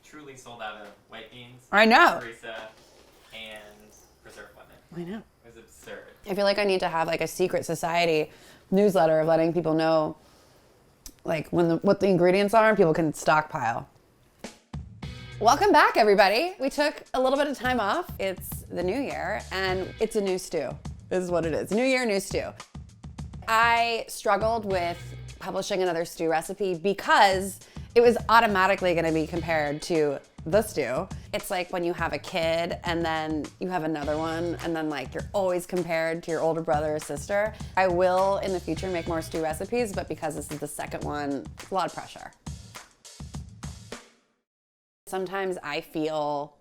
truly sold out of white beans. I know. Harissa and preserved lemon. I know. It was absurd. I feel like I need to have like a secret society newsletter of letting people know like what the ingredients are and people can stockpile. Welcome back, everybody. We took a little bit of time off. It's the new year and it's a new stew. This is what it is. New year, new stew. I struggled with publishing another stew recipe because it was automatically going to be compared to the stew. It's like when you have a kid and then you have another one and then like you're always compared to your older brother or sister. I will in the future make more stew recipes, but because this is the second one, it's a lot of pressure. Sometimes I feel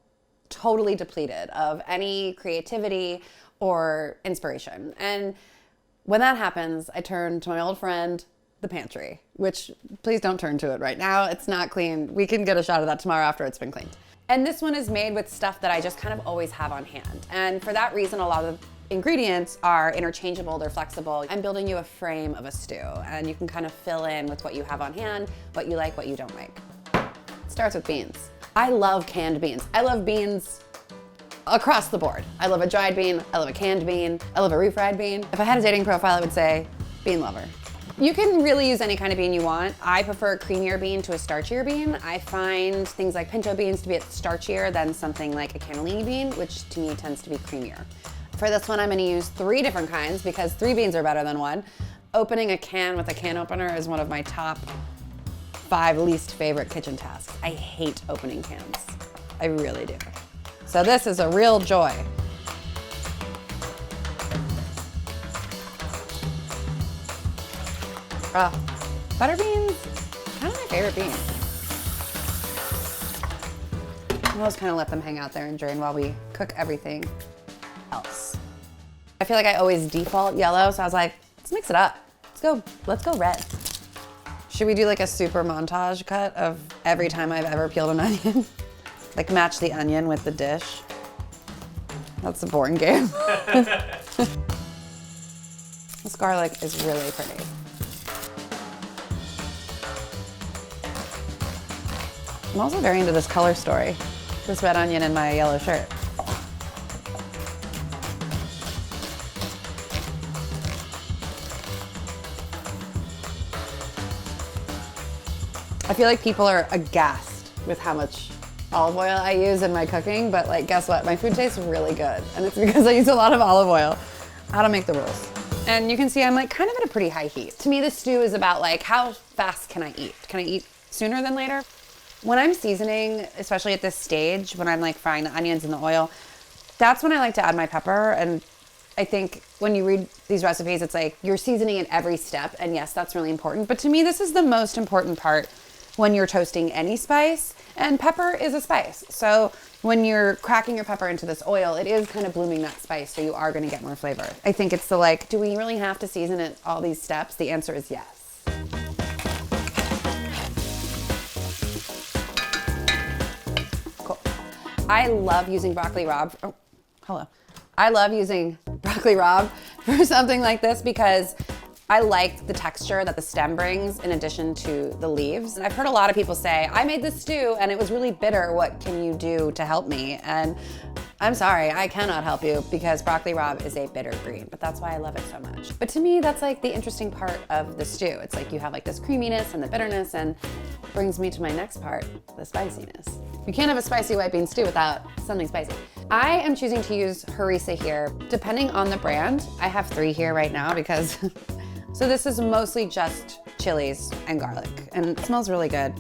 totally depleted of any creativity or inspiration. And when that happens, I turn to my old friend, the pantry, which please don't turn to it right now. It's not clean. We can get a shot of that tomorrow after it's been cleaned. And this one is made with stuff that I just kind of always have on hand. And for that reason, a lot of the ingredients are interchangeable, they're flexible. I'm building you a frame of a stew and you can kind of fill in with what you have on hand, what you like, what you don't like. It starts with beans. I love canned beans. I love beans across the board. I love a dried bean, I love a canned bean, I love a refried bean. If I had a dating profile, I would say bean lover. You can really use any kind of bean you want. I prefer a creamier bean to a starchier bean. I find things like pinto beans to be starchier than something like a cannellini bean, which to me tends to be creamier. For this one, I'm gonna use 3 different kinds because 3 beans are better than 1. Opening a can with a can opener is one of my top 5 least favorite kitchen tasks. I hate opening cans. I really do. So this is a real joy. Butter beans, kind of my favorite bean. I'll just kind of let them hang out there and drain while we cook everything else. I feel like I always default yellow, so I was like, let's mix it up. Let's go red. Should we do like a super montage cut of every time I've ever peeled an onion? Like match the onion with the dish. That's a boring game. This garlic is really pretty. I'm also very into this color story. This red onion and my yellow shirt. I feel like people are aghast with how much olive oil I use in my cooking, but like, guess what? My food tastes really good. And it's because I use a lot of olive oil. How to make the rules. And you can see I'm like kind of at a pretty high heat. To me, the stew is about like, how fast can I eat? Can I eat sooner than later? When I'm seasoning, especially at this stage, when I'm like frying the onions in the oil, that's when I like to add my pepper. And I think when you read these recipes, it's like you're seasoning at every step. And yes, that's really important. But to me, this is the most important part when you're toasting any spice. And pepper is a spice. So when you're cracking your pepper into this oil, it is kind of blooming that spice. So you are going to get more flavor. I think it's the like, do we really have to season at all these steps? The answer is yes. I love using broccoli rabe. Oh, hello. I love using broccoli rabe for something like this because I like the texture that the stem brings in addition to the leaves. And I've heard a lot of people say, I made this stew and it was really bitter. What can you do to help me? And I'm sorry, I cannot help you because broccoli rabe is a bitter green, but that's why I love it so much. But to me, that's like the interesting part of the stew. It's like you have like this creaminess and the bitterness and brings me to my next part, the spiciness. You can't have a spicy white bean stew without something spicy. I am choosing to use Harissa here. Depending on the brand, I have 3 here right now because, so this is mostly just chilies and garlic and it smells really good.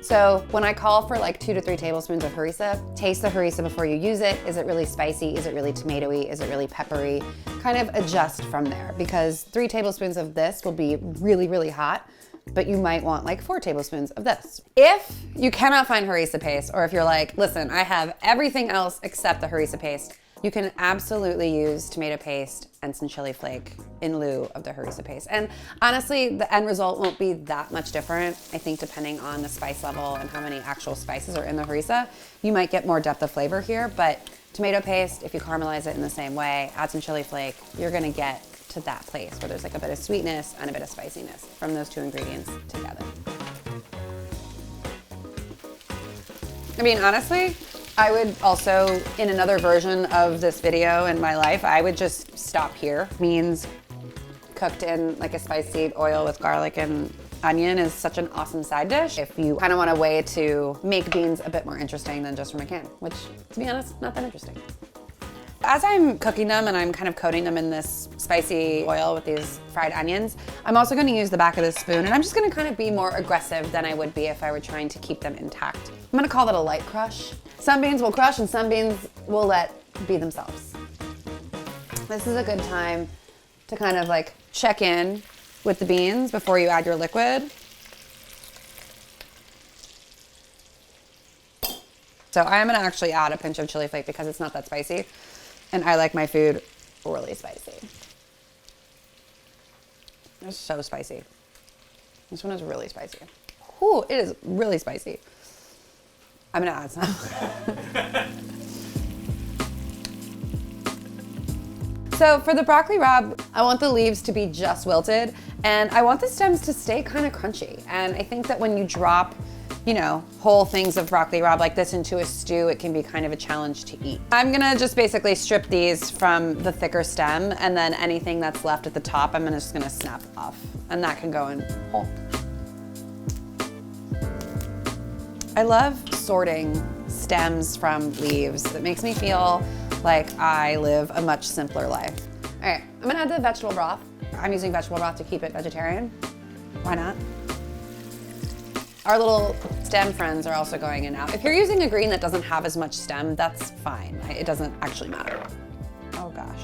So when I call for like 2 to 3 tablespoons of harissa, taste the harissa before you use it. Is it really spicy? Is it really tomatoey? Is it really peppery? Kind of adjust from there because 3 tablespoons of this will be really, really hot, but you might want like 4 tablespoons of this. If you cannot find harissa paste, or if you're like, listen, I have everything else except the harissa paste, you can absolutely use tomato paste and some chili flake in lieu of the harissa paste. And honestly, the end result won't be that much different. I think depending on the spice level and how many actual spices are in the harissa, you might get more depth of flavor here, but tomato paste, if you caramelize it in the same way, add some chili flake, you're gonna get to that place where there's like a bit of sweetness and a bit of spiciness from those 2 ingredients together. I mean, honestly, I would also, in another version of this video in my life, I would just stop here. Beans cooked in like a spicy oil with garlic and onion is such an awesome side dish if you kind of want a way to make beans a bit more interesting than just from a can, which, to be honest, not that interesting. As I'm cooking them and I'm kind of coating them in this spicy oil with these fried onions, I'm also going to use the back of this spoon, and I'm just going to kind of be more aggressive than I would be if I were trying to keep them intact. I'm going to call that a light crush. Some beans will crush and some beans will let be themselves. This is a good time to kind of like check in with the beans before you add your liquid. So I'm gonna actually add a pinch of chili flake because it's not that spicy, and I like my food really spicy. It's so spicy. This one is really spicy. Ooh, it is really spicy. I'm gonna add some. So for the broccoli rabe, I want the leaves to be just wilted, and I want the stems to stay kind of crunchy. And I think that when you drop, you know, whole things of broccoli rabe like this into a stew, it can be kind of a challenge to eat. I'm gonna just basically strip these from the thicker stem, and then anything that's left at the top, I'm just gonna snap off, and that can go in whole. I love sorting stems from leaves. It makes me feel like I live a much simpler life. All right, I'm gonna add the vegetable broth. I'm using vegetable broth to keep it vegetarian. Why not? Our little stem friends are also going in now. If you're using a green that doesn't have as much stem, that's fine. It doesn't actually matter. Oh gosh.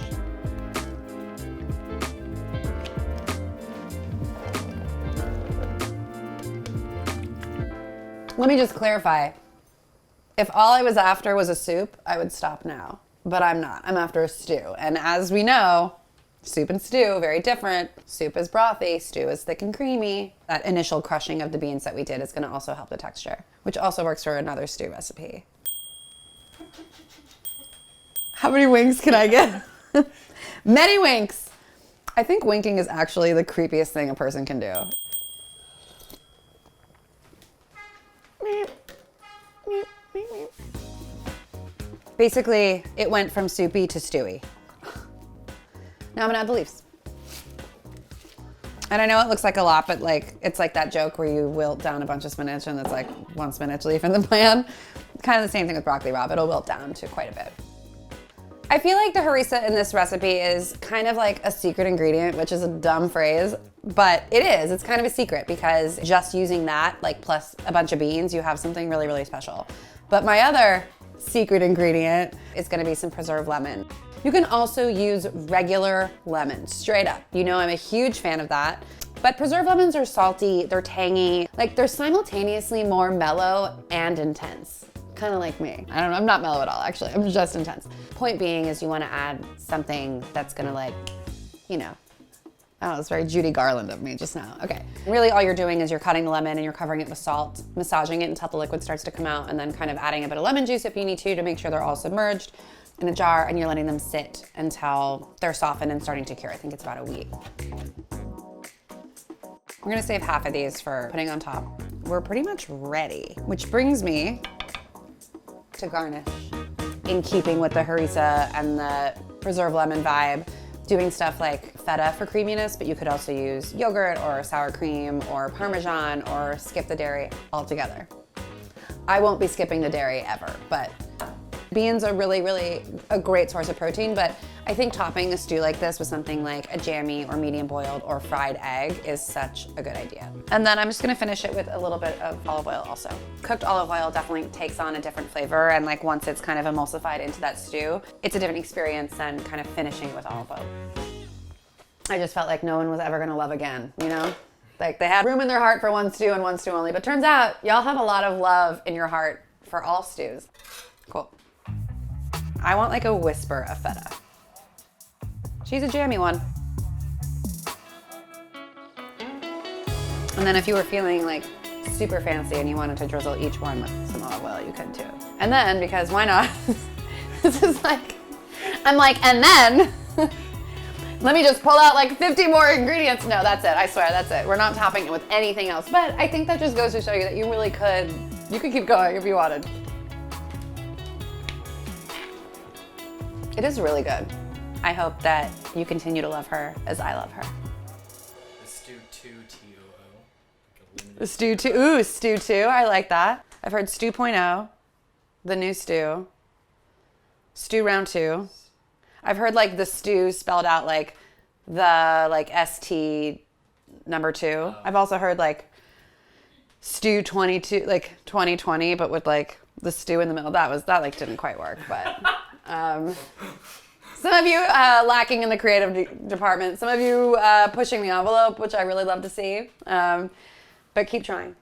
Let me just clarify. If all I was after was a soup, I would stop now. But I'm not. I'm after a stew. And as we know, soup and stew, very different. Soup is brothy, stew is thick and creamy. That initial crushing of the beans that we did is gonna also help the texture, which also works for another stew recipe. How many winks can I get? Many winks. I think winking is actually the creepiest thing a person can do. Basically, it went from soupy to stewy. Now I'm gonna add the leaves. And I know it looks like a lot, but like it's like that joke where you wilt down a bunch of spinach and it's like one spinach leaf in the pan. Kind of the same thing with broccoli rabe. It'll wilt down to quite a bit. I feel like the harissa in this recipe is kind of like a secret ingredient, which is a dumb phrase, but it is. It's kind of a secret because just using that, like plus a bunch of beans, you have something really, really special. But my other secret ingredient is gonna be some preserved lemon. You can also use regular lemon, straight up. You know I'm a huge fan of that. But preserved lemons are salty, they're tangy, like they're simultaneously more mellow and intense. Kind of like me. I don't know, I'm not mellow at all actually, I'm just intense. Point being is you wanna add something that's gonna like, you know, oh, it's very Judy Garland of me just now. Okay. Really all you're doing is you're cutting the lemon and you're covering it with salt, massaging it until the liquid starts to come out, and then kind of adding a bit of lemon juice if you need to make sure they're all submerged in a jar, and you're letting them sit until they're softened and starting to cure. I think it's about a week. We're gonna save half of these for putting on top. We're pretty much ready, which brings me to garnish. In keeping with the harissa and the preserved lemon vibe, doing stuff like feta for creaminess, but you could also use yogurt or sour cream or Parmesan or skip the dairy altogether. I won't be skipping the dairy ever, but beans are really, really a great source of protein, but I think topping a stew like this with something like a jammy or medium boiled or fried egg is such a good idea. And then I'm just gonna finish it with a little bit of olive oil also. Cooked olive oil definitely takes on a different flavor, and like once it's kind of emulsified into that stew, it's a different experience than kind of finishing with olive oil. I just felt like no one was ever gonna love again, you know? Like they had room in their heart for one stew and one stew only, but turns out y'all have a lot of love in your heart for all stews. Cool. I want like a whisper of feta. She's a jammy one. And then if you were feeling like super fancy and you wanted to drizzle each one with some olive oil, you could too. And then, because why not? This is like, I'm like, and then, let me just pull out like 50 more ingredients. No, that's it, I swear, that's it. We're not topping it with anything else. But I think that just goes to show you that you really could, you could keep going if you wanted. It is really good. I hope that you continue to love her as I love her. The stew 2 TOO. The stew 2. Ooh, stew 2. I like that. I've heard stew 0.0, the new stew, stew round 2. I've heard like the stew spelled out like the like ST number 2. Oh. I've also heard like stew 22, like 2020, but with like the stew in the middle. That like didn't quite work, but some of you lacking in the creative department, some of you pushing the envelope, which I really love to see. But keep trying.